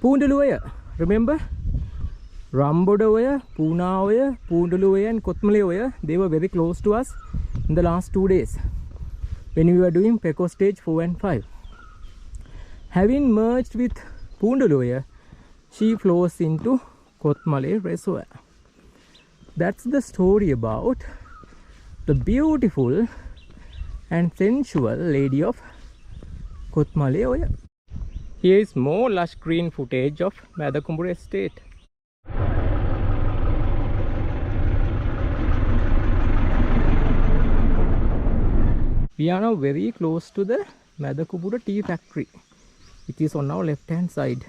Pundaluoya. Remember? Ramboda Oya, Puna Oya, Pundaluoya and Kothmale Oya, they were very close to us in the last 2 days when we were doing Pekoe stage 4 and 5. Having merged with Pundaluoya, she flows into Kothmale Reservoir. That's the story about the beautiful and sensual lady of Kothmale Oya. Here is more lush green footage of Watagoda estate. We are now very close to the Watagoda Tea Factory. It is on our left hand side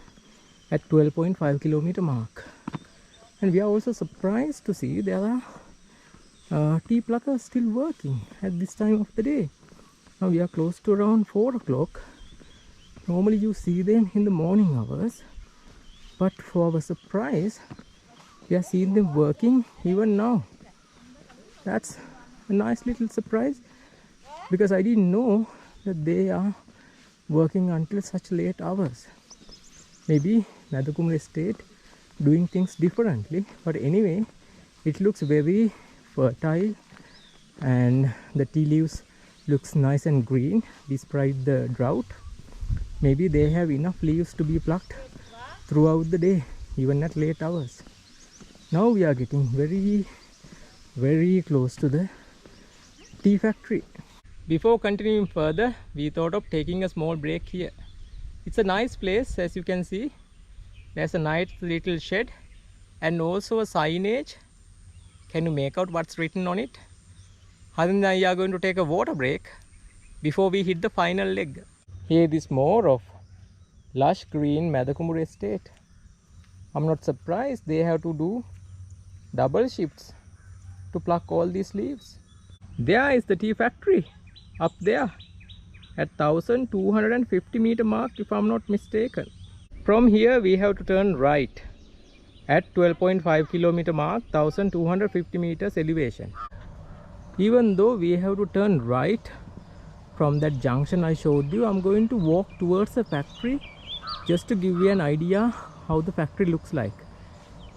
at 12.5 kilometer mark. And we are also surprised to see there are tea pluckers still working at this time of the day. Now we are close to around 4 o'clock. Normally you see them in the morning hours, but for our surprise, we are seeing them working even now. That's a nice little surprise, because I didn't know that they are working until such late hours. Maybe Watagoda estate doing things differently, but anyway, it looks very fertile and the tea leaves looks nice and green despite the drought. Maybe they have enough leaves to be plucked throughout the day, even at late hours. Now we are getting very close to the tea factory. Before continuing further, we thought of taking a small break here. It's a nice place, as you can see. There's a nice little shed and also a signage. Can you make out what's written on it? Hatton and I are going to take a water break before we hit the final leg. Here is more of lush green Watagoda estate. I'm not surprised they have to do double shifts to pluck all these leaves. There is the tea factory up there at 1250 meter mark, if I'm not mistaken. From here we have to turn right at 12.5 kilometer mark, 1250 meters elevation. Even though we have to turn right from that junction I showed you, I'm going to walk towards the factory just to give you an idea how the factory looks like.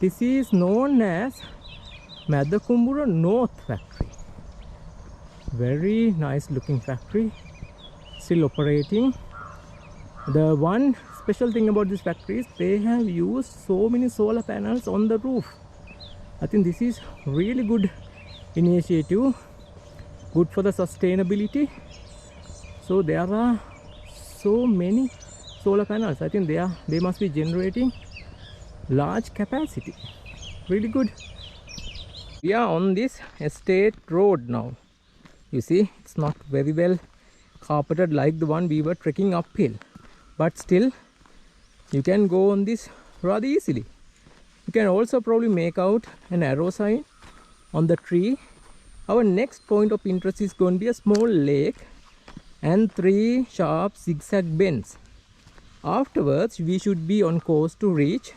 This is known as Watagoda North Factory. Very nice looking factory, still operating. The one special thing about this factory is they have used so many solar panels on the roof. I think this is really good initiative, good for the sustainability. So there are so many solar panels. I think they must be generating large capacity. Really good. We are on this estate road now. You see, it's not very well carpeted like the one we were trekking uphill, but still you can go on this rather easily. You can also probably make out an arrow sign on the tree. Our next point of interest is going to be a small lake and 3 sharp zigzag bends. Afterwards we should be on course to reach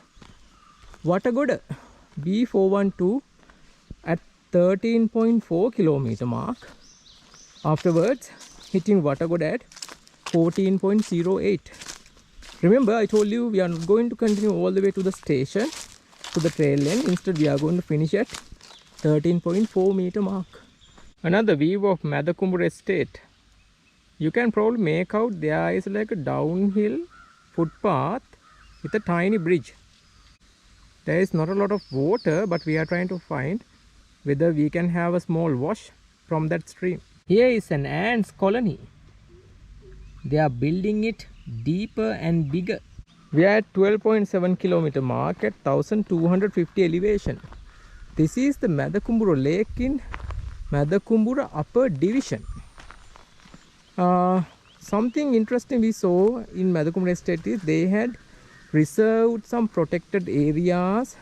Watagoda B412 at 13.4 kilometer mark. Afterwards hitting Watagoda at 14.08. Remember, I told you we are not going to continue all the way to the station, to the trail end. Instead we are going to finish at 13.4 meter mark. Another view of Watagoda estate. You can probably make out there is like a downhill footpath with a tiny bridge. There is not a lot of water, but we are trying to find whether we can have a small wash from that stream. Here is an ants colony. They are building it deeper and bigger. We are at 12.7 kilometer mark at 1250 elevation. This is the Watagoda lake in Watagoda upper division. Something interesting we saw in Watagoda estate is they had reserved some protected areas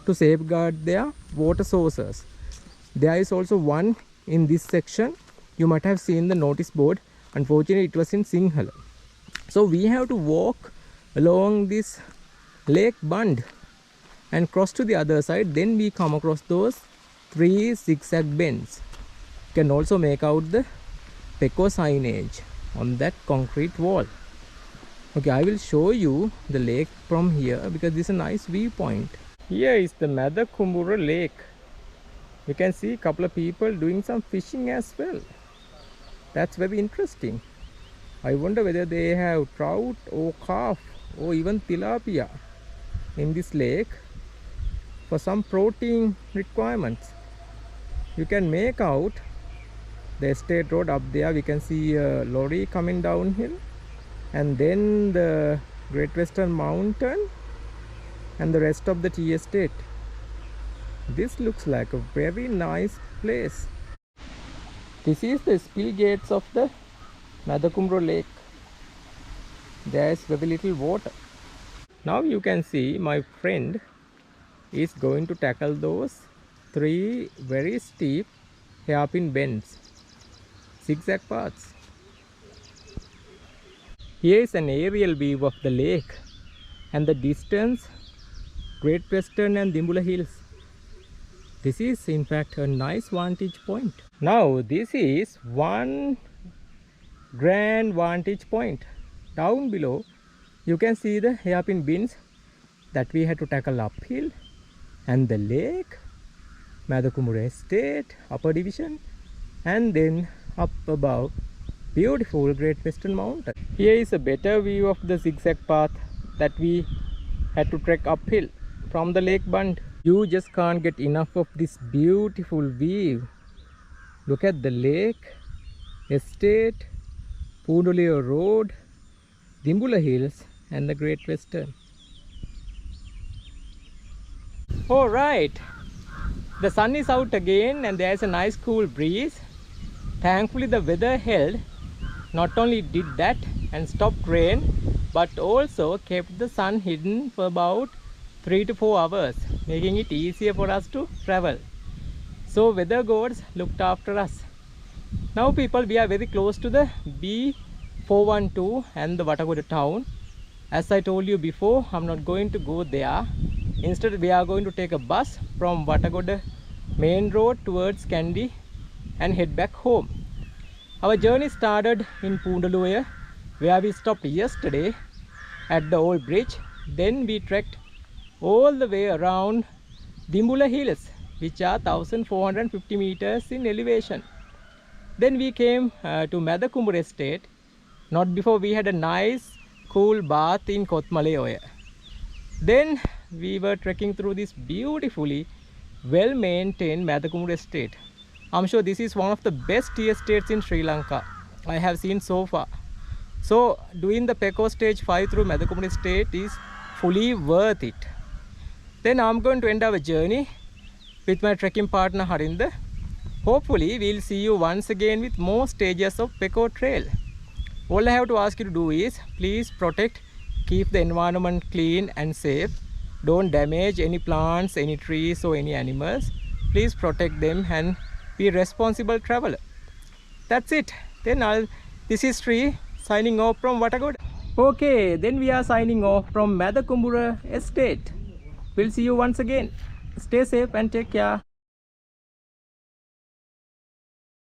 to safeguard their water sources. There is also one in this section. You might have seen the notice board. Unfortunately it was in Sinhala. So we have to walk along this lake bund and cross to the other side. Then we come across those 3 zigzag bends. You can also make out the Pekoe signage on that concrete wall. Okay, I will show you the lake from here because this is a nice viewpoint. Here is the Watagoda lake. You can see a couple of people doing some fishing as well. That's very interesting. I wonder whether they have trout or carp or even tilapia in this lake for some protein requirements. You can make out the estate road up there. We can see a lorry coming downhill, and then the Great Western Mountain and the rest of the tea estate. This looks like a very nice place. This is the spill gates of the Watagoda lake. There is very little water. Now you can see my friend is going to tackle those 3 very steep hairpin bends, zigzag paths. Here is an aerial view of the lake and the distance Great Western and Dimbula hills. This is in fact a nice vantage point. Now this is one grand vantage point. Down below you can see the hairpin bins that we had to tackle uphill, and the lake, Watagoda estate, upper division, and then up above beautiful Great Western Mountain. Here is a better view of the zigzag path that we had to trek uphill from the lake bund. You just can't get enough of this beautiful view. Look at the lake Estate, Pundaluoya Road, Dimbula Hills and the Great Western. Alright, the sun is out again and there is a nice cool breeze. Thankfully the weather held, not only did that and stopped rain, but also kept the sun hidden for about 3 to 4 hours, making it easier for us to travel. So weather gods looked after us. Now people, we are very close to the B412 and the Watagoda town. As I told you before, I'm not going to go there. Instead we are going to take a bus from Watagoda main road towards Kandy and head back home. Our journey started in Pundaluoya, where we stopped yesterday at the old bridge. Then we trekked all the way around Dimbula Hills, which are 1450 meters in elevation. Then we came to Watagoda estate. Not before we had a nice cool bath in Kotmaleoya. Then we were trekking through this beautifully well maintained Watagoda estate. I'm sure this is one of the best tea estates in Sri Lanka I have seen so far. So doing the Pekoe stage 5 through Watagoda estate is fully worth it. Then I'm going to end our journey with my trekking partner Harinder. Hopefully we'll see you once again with more stages of Pekoe Trail. All I have to ask you to do is please protect, keep the environment clean and safe. Don't damage any plants, any trees or any animals. Please protect them and be responsible traveler. That's it. Then this is Sri signing off from Watagoda. Okay, then we are signing off from Watagoda estate. We'll see you once again. Stay safe and take care.